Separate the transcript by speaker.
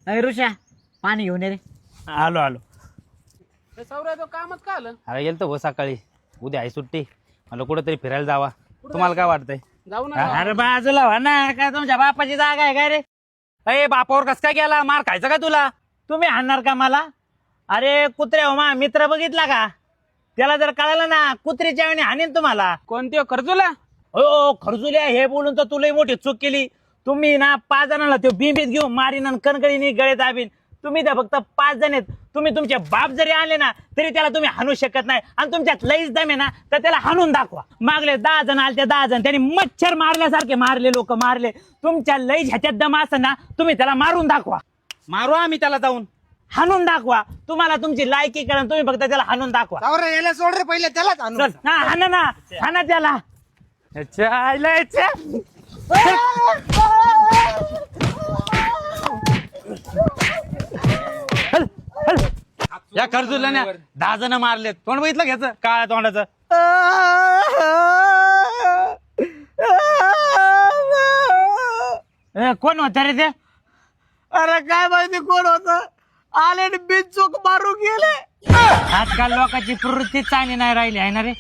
Speaker 1: अरे ऋषा पाणी घेऊन ये रे.
Speaker 2: आलो आलो.
Speaker 3: सौरा तो कामच का आलं?
Speaker 2: अरे गेलतो हो सकाळी. उद्या आहे सुट्टी. मला कुठंतरी फिरायला जावा. तुम्हाला काय वाटतंय?
Speaker 3: जाऊ ना.
Speaker 2: अरे बाजूला व्हा ना. काय तुमच्या बापाची जागा आहे काय रे? अरे बापावर कस काय गेला? मार खायचा का तुला? तुम्ही हाणणार का मला? अरे कुत्रे हो मा मित्र बघितला का? त्याला जर कळालं ना कुत्रीच्या वेळी हाणीन तुम्हाला.
Speaker 3: कोणते खर्चुला?
Speaker 2: हो खरजुल्या हे बोलून तर तुला मोठी चूक केली. तुम्ही ना 5 जणांना तो बिंबीत घेऊन मारीन आणि कणकळीने गळे दाबीन. तुम्ही तर फक्त 5 जण आहेत. तुम्ही तुमचे बाप जरी आले ना तरी त्याला तुम्ही हाणू शकत नाही. आणि तुमच्यात लईच दम आहे ना तर त्याला हाणून दाखवा. मागले 10 जण आले, त्या 10 जण त्यांनी मच्छर मारल्यासारखे मारले, लोक मारले. तुमच्या लईच ह्याच्यात दम असं ना तुम्ही त्याला मारून दाखवा. मारू आम्ही त्याला जाऊन हाणून दाखवा. तुम्हाला तुमची लायकी कळण. तुम्ही फक्त त्याला हाणून दाखवा.
Speaker 4: सावरा याला सोड रे पहिले त्यालाच आणू.
Speaker 2: चल हा हाणा ना हाणा त्याला. अच्छा, आयला अच्छा. हल, हल. या खरजुल्याने 10 जण मारलेत. तोंड बघितलं घ्यायचं काळ्या तोंडाचं. कोण होत रे ते?
Speaker 4: अरे काय माहिती कोण होत? आले बिनचूक मारून गेले.
Speaker 2: आजकाल लोकांची प्रवृत्ती चांगली नाही राहिली आहे ना रे.